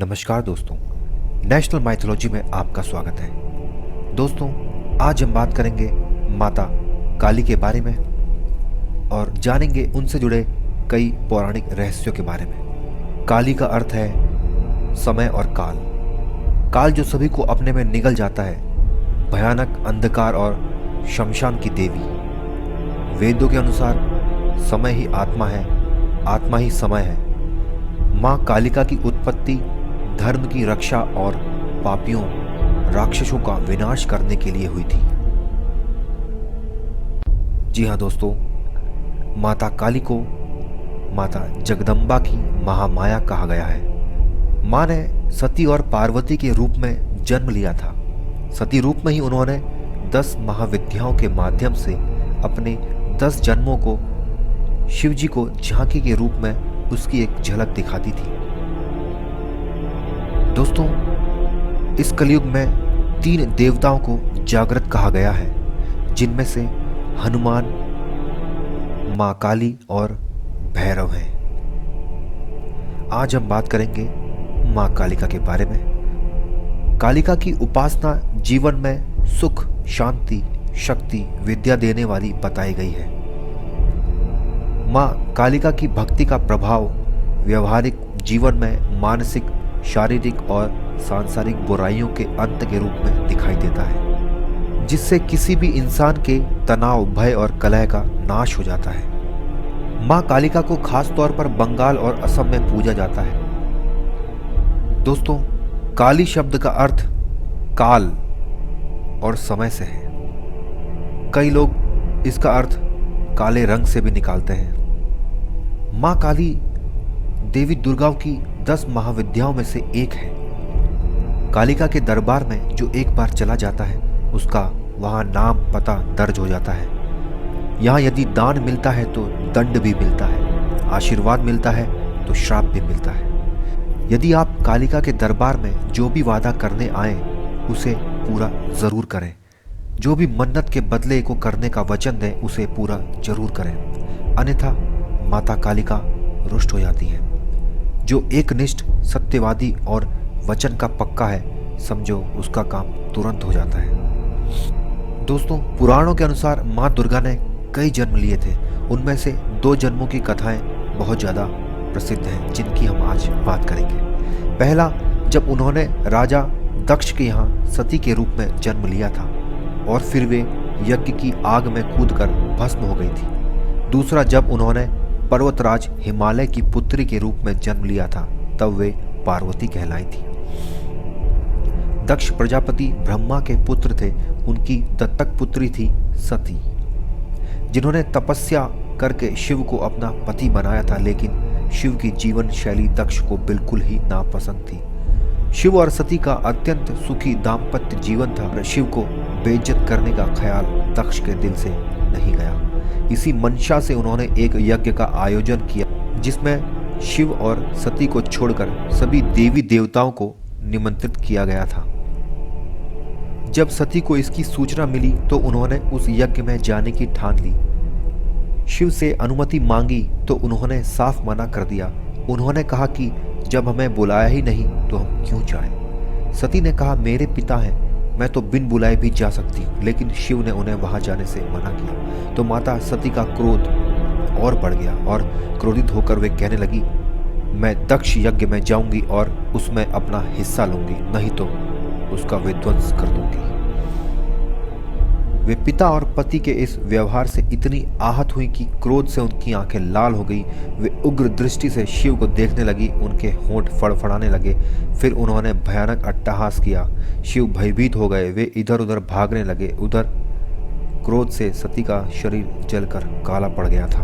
नमस्कार दोस्तों, national mythology में आपका स्वागत है। दोस्तों, आज हम बात करेंगे माता काली के बारे में और जानेंगे उनसे जुड़े कई पौराणिक रहस्यों के बारे में। काली का अर्थ है समय और काल। काल जो सभी को अपने में निगल जाता है, भयानक अंधकार और शमशान की देवी। वेदों के अनुसार समय ही आत्मा है, आत्मा ही समय है। माँ कालिका की उत्पत्ति धर्म की रक्षा और पापियों राक्षसों का विनाश करने के लिए हुई थी। जी हाँ दोस्तों, माता काली को माता जगदम्बा की महामाया कहा गया है। माँ ने सती और पार्वती के रूप में जन्म लिया था। सती रूप में ही उन्होंने 10 महाविद्याओं के माध्यम से अपने 10 जन्मों को शिवजी को झांकी के रूप में उसकी एक झलक दिखाती थी। दोस्तों, इस कलयुग में 3 देवताओं को जागृत कहा गया है, जिनमें से हनुमान, माँ काली और भैरव हैं। आज हम बात करेंगे माँ कालिका के बारे में। कालिका की उपासना जीवन में सुख, शांति, शक्ति, विद्या देने वाली बताई गई है। माँ कालिका की भक्ति का प्रभाव व्यवहारिक जीवन में मानसिक, शारीरिक और सांसारिक बुराइयों के अंत के रूप में दिखाई देता है, जिससे किसी भी इंसान के तनाव, भय और कलह का नाश हो जाता है। माँ कालिका को खास तौर पर बंगाल और असम में पूजा जाता है। दोस्तों, काली शब्द का अर्थ काल और समय से है। कई लोग इसका अर्थ काले रंग से भी निकालते हैं। माँ काली देवी दुर्गा की 10 महाविद्याओं में से एक है। कालिका के दरबार में जो एक बार चला जाता है, उसका वहां नाम पता दर्ज हो जाता है। यहाँ यदि दान मिलता है तो दंड भी मिलता है, आशीर्वाद मिलता है तो श्राप भी मिलता है। यदि आप कालिका के दरबार में जो भी वादा करने आए, उसे पूरा जरूर करें। जो भी मन्नत के बदले को करने का वचन दें, उसे पूरा जरूर करें, अन्यथा माता कालिका रुष्ट हो जाती है। जो एकनिष्ठ, सत्यवादी और वचन का पक्का है, समझो उसका काम तुरंत हो जाता है। दोस्तों, पुराणों के अनुसार माँ दुर्गा ने कई जन्म लिए थे। उनमें से 2 जन्मों की कथाएं बहुत ज़्यादा प्रसिद्ध हैं, जिनकी हम आज बात करेंगे। पहला, जब उन्होंने राजा दक्ष के यहाँ सती के रूप में जन्म लिया था और फिर वे यज्ञ की आग में कूदकर भस्म हो गई थी। दूसरा, जब उन्होंने पर्वतराज हिमालय की पुत्री के रूप में जन्म लिया था, तब वे पार्वती कहलाई थी। दक्ष प्रजापति ब्रह्मा के पुत्र थे। उनकी दत्तक पुत्री थी सती, जिन्होंने तपस्या करके शिव को अपना पति बनाया था, लेकिन शिव की जीवन शैली दक्ष को बिल्कुल ही नापसंद थी। शिव और सती का अत्यंत सुखी दाम्पत्य जीवन था। शिव को बेइज्जत करने का ख्याल दक्ष के दिल से नहीं गया। इसी मंशा से उन्होंने एक यज्ञ का आयोजन किया, जिसमें शिव और सती को छोड़कर सभी देवी देवताओं को निमंत्रित किया गया था। जब सती को इसकी सूचना मिली तो उन्होंने उस यज्ञ में जाने की ठान ली। शिव से अनुमति मांगी तो उन्होंने साफ मना कर दिया। उन्होंने कहा कि जब हमें बुलाया ही नहीं तो हम क्यों जाएं। सती ने कहा, मेरे पिता हैं, मैं तो बिन बुलाए भी जा सकती हूँ, लेकिन शिव ने उन्हें वहां जाने से मना किया। तो माता सती का क्रोध और बढ़ गया और क्रोधित होकर वे कहने लगी, मैं दक्ष यज्ञ में जाऊंगी और उसमें अपना हिस्सा लूंगी, नहीं तो उसका विध्वंस कर दूंगी। वे पिता और पति के इस व्यवहार से इतनी आहत हुई कि क्रोध से उनकी आंखें लाल हो गई। वे उग्र दृष्टि से शिव को देखने लगी, उनके होंठ फड़फड़ाने लगे। फिर उन्होंने भयानक अट्टहास किया। शिव भयभीत हो गए। वे इधर उधर भागने लगे। उधर क्रोध से सती का शरीर जलकर काला पड़ गया था।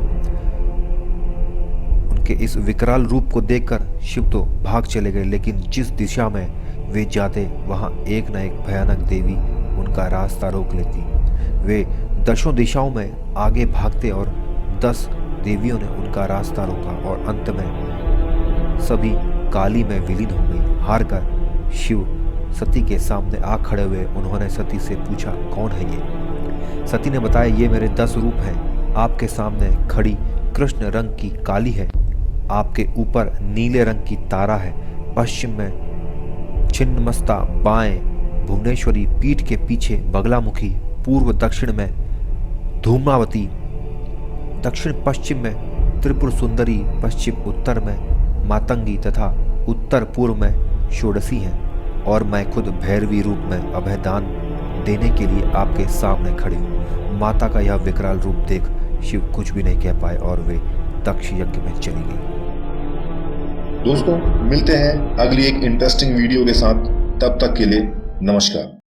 उनके इस विकराल रूप को देखकर शिव तो भाग चले गए, लेकिन जिस दिशा में वे जाते, वहां एक न एक भयानक देवी उनका रास्ता रोक लेती। वे 10 दिशाओं में आगे भागते और 10 देवियों ने उनका रास्ता रोका और अंत में सभी काली में विलीन हो गई। हार कर शिव सती के सामने आ खड़े हुए। उन्होंने सती से पूछा, कौन है ये? सती ने बताया, ये मेरे 10 रूप हैं। आपके सामने खड़ी कृष्ण रंग की काली है, आपके ऊपर नीले रंग की तारा है, पश्चिम में छिन्नमस्ता, बाएं भुवनेश्वरी, पीठ के पीछे बगलामुखी, पूर्व दक्षिण में धूम्रावती, दक्षिण पश्चिम में त्रिपुर सुंदरी, पश्चिम उत्तर में मातंगी तथा उत्तर पूर्व में षोडशी हैं। और मैं खुद भैरवी रूप में अभयदान देने के लिए आपके सामने खड़ी हूँ। माता का यह विकराल रूप देख शिव कुछ भी नहीं कह पाए और वे दक्ष यज्ञ में चली गई। दोस्तों, मिलते हैं अगली एक इंटरेस्टिंग वीडियो के साथ। तब तक के लिए नमस्कार।